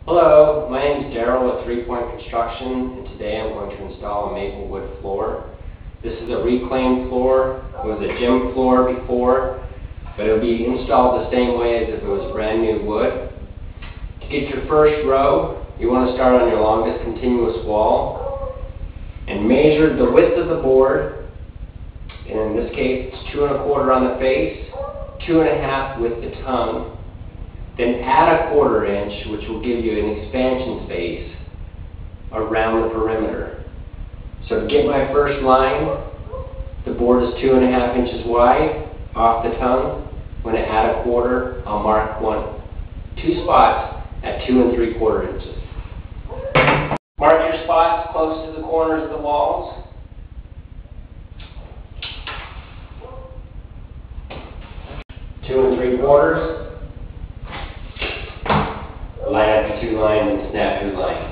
Hello, my name is Daryl with 3 Point Construction, and today I'm going to install a maple wood floor. This is a reclaimed floor. It was a gym floor before, but it will be installed the same way as if it was brand new wood. To get your first row, you want to start on your longest continuous wall and measure the width of the board. And in this case, it's 2 1/4 on the face, 2 1/2 with the tongue. Then add a 1/4 inch, which will give you an expansion space around the perimeter. So to get my first line, the board is 2 1/2 inches wide off the tongue. When I add a 1/4, I'll mark two spots at 2 3/4 inches. Mark your spots close to the corners of the walls. Two 3/4. Line up the 2 lines and snap your line.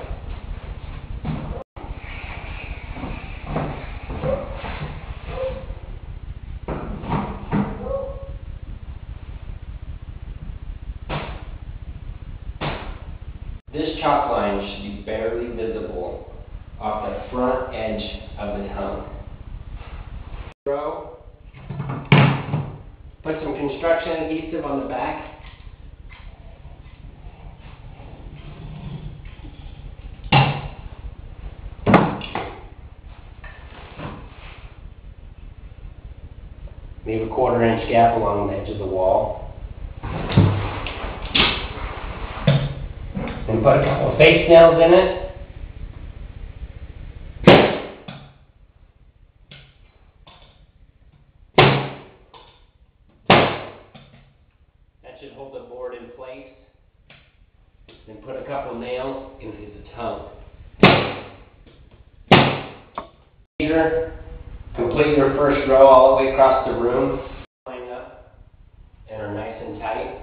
This chalk line should be barely visible off the front edge of the tongue. Row. Put some construction adhesive on the back. Leave a 1/4 inch gap along the edge of the wall. And put a couple of face nails in it. That should hold the board in place. Then put a couple of nails into the tongue. Complete your first row all the way across the room. Line up and are nice and tight.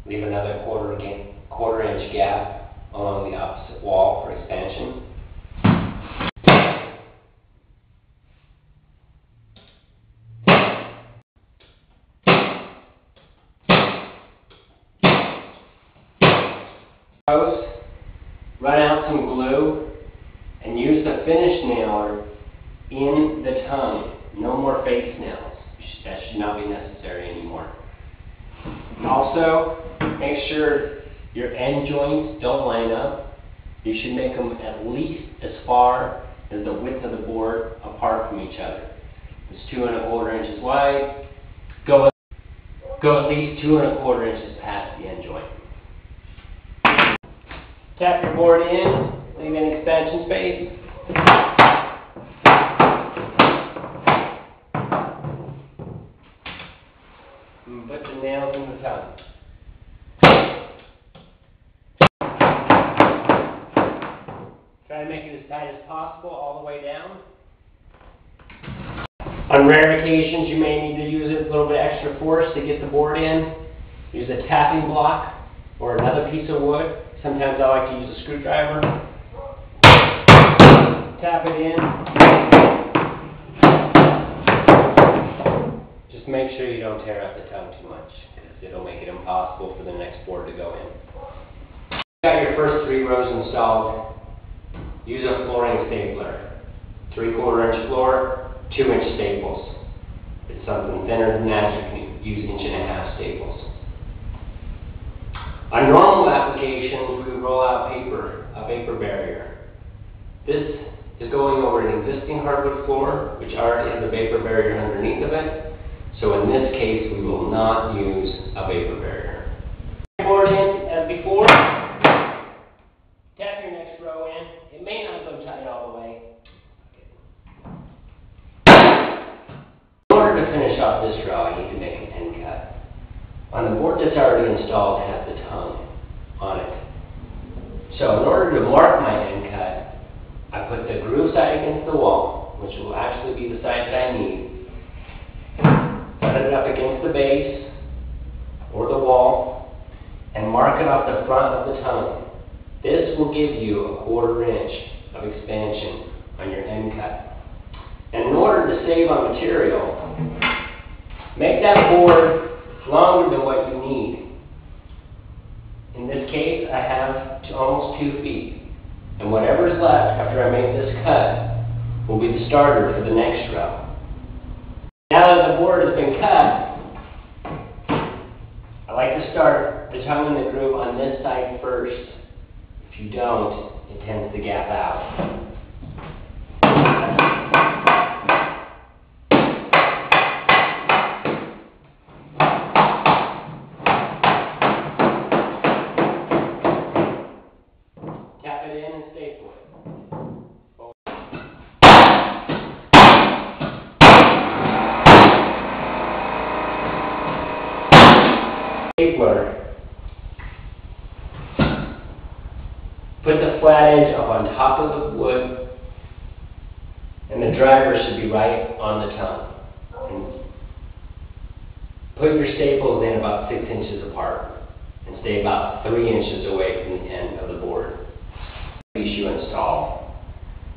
Leave another 1/4 inch gap along the opposite wall for expansion. Run out some glue and use the finish nailer in the tongue. No more face nails. That should not be necessary anymore. Also, make sure your end joints don't line up. You should make them at least as far as the width of the board apart from each other. It's 2 1/4 inches wide. Go at least 2 1/4 inches past the end joint. Tap your board in, leave an expansion space. And put the nails in the tongue. Try to make it as tight as possible all the way down. On rare occasions, you may need to use a little bit extra force to get the board in. Use a tapping block or another piece of wood. Sometimes I like to use a screwdriver. Tap it in. Just make sure you don't tear up the tongue too much, because it'll make it impossible for the next board to go in. Got your first 3 rows installed. Use a flooring stapler. 3/4 inch floor, 2 inch staples. If it's something thinner than that, you can use 1 1/2 staples. On normal applications, we would roll out a vapor barrier. This is going over an existing hardwood floor, which already has a vapor barrier underneath of it. So in this case, we will not use a vapor barrier. Board in as before. Tap your next row in. It may not go tight all the way. In order to finish off this row, I need to make an end cut. On the board that's already installed, it has the tongue on it. So in order to mark my end cut, I put the groove side against the wall, which will actually be the side that I need. Set it up against the base or the wall and mark it off the front of the tongue. This will give you a 1/4 inch of expansion on your end cut. And in order to save on material, make that board longer than what you need. In this case, I have almost 2 feet. And whatever is left after I make this cut will be the starter for the next row. Now that the board has been cut, I like to start the tongue in the groove on this side first. If you don't, it tends to gap out. Tap it in and staple it. Stapler. Put the flat edge up on top of the wood, and the driver should be right on the tongue. And put your staples in about 6 inches apart, and stay about 3 inches away from the end of the board. Piece you install.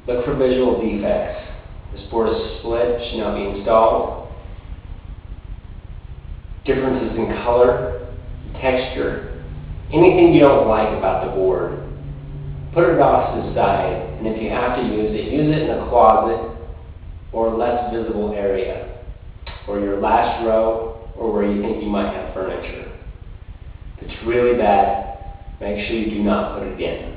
Look for visual defects. This board is split, should not be installed. Differences in color, texture, anything you don't like about the board, put it off to the side, and if you have to use it in a closet or a less visible area, or your last row, or where you think you might have furniture. If it's really bad, make sure you do not put it in.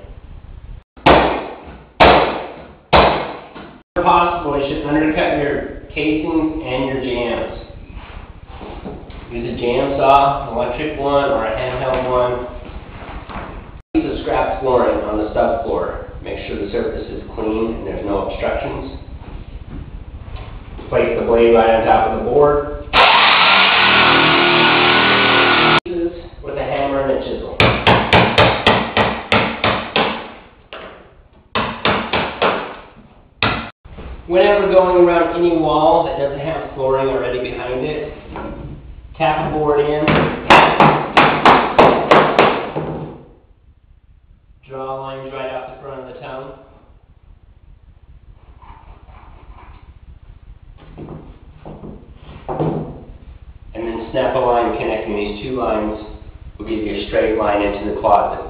If possible, you should undercut your casings and your jams. Use a jam saw, an electric one, or a handheld one. Use the scrap flooring on the subfloor. Make sure the surface is clean and there's no obstructions. Place the blade right on top of the board. With a hammer and a chisel. Whenever going around any wall that doesn't have flooring already behind it, tap the board in, draw lines right out the front of the tongue. And then snap a line connecting these 2 lines will give you a straight line into the closet.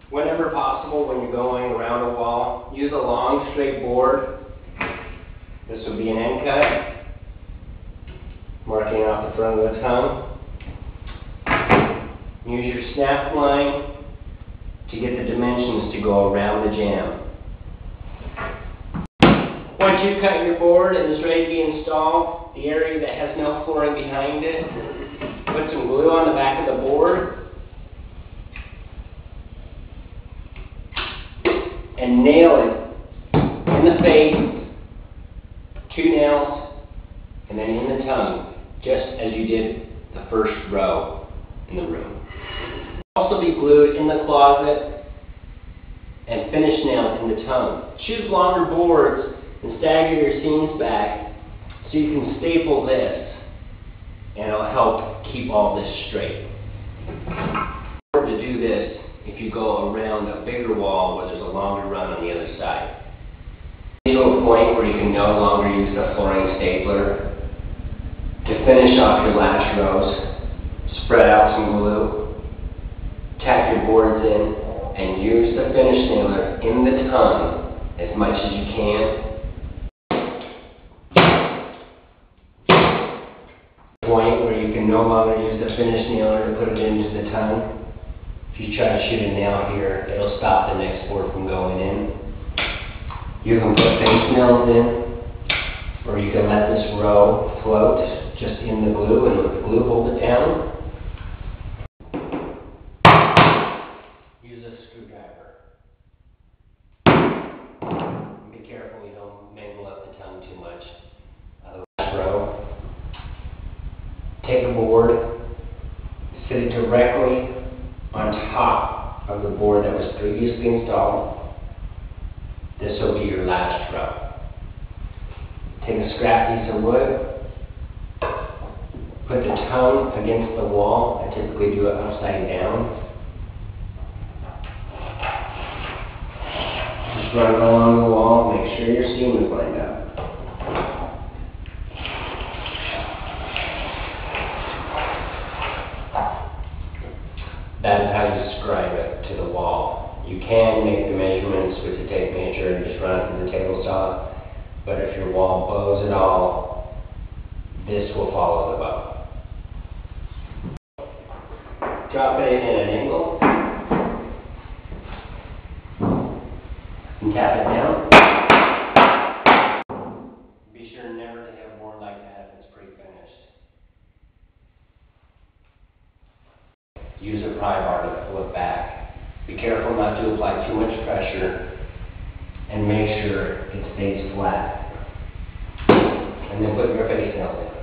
Whenever possible, when you're going around a wall, use a long, straight board. This will be an end cut, marking off the front of the tongue. Use your snap line to get the dimensions to go around the jam. Once you've cut your board and it's ready to be installed, the area that has no flooring behind it, put some glue on the back of the board and nail it in the face, 2 nails, and then in the tongue, just as you did the first row in the room. Also be glued in the closet and finish nailed in the tongue. Choose longer boards and stagger your seams back so you can staple this, and it'll help keep all this straight. To do this, if you go around a bigger wall where there's a longer run on the other side. To a point where you can no longer use the flooring stapler. To finish off your last rows, spread out some glue, tap your boards in, and use the finish nailer in the tongue as much as you can. Point where you can no longer use the finish nailer to put it into the tongue. If you try to shoot a nail here, it'll stop the next board from going in. You can put face nails in, or you can let this row float just in the glue and let the glue hold it down. Use a screwdriver. Be careful you don't mangle up the tongue too much. Otherwise, row. Take a board, sit it directly on top of the board that was previously installed. This will be your last row. Take a scrap piece of wood, Put the tongue against the wall. I typically do it upside down. Just run it along the wall, make sure your seam is lined up. That is how you scribe it to the wall. You can make the measurements with your tape measure and just run it through the table saw, but if your wall bows at all, this will follow the bow. Drop it in an angle and tap it down. Be sure never to have more like that if it's pre-finished. Use a pry bar to pull it back. Be careful not to apply too much pressure and make sure it stays flat. And then put your face nails in.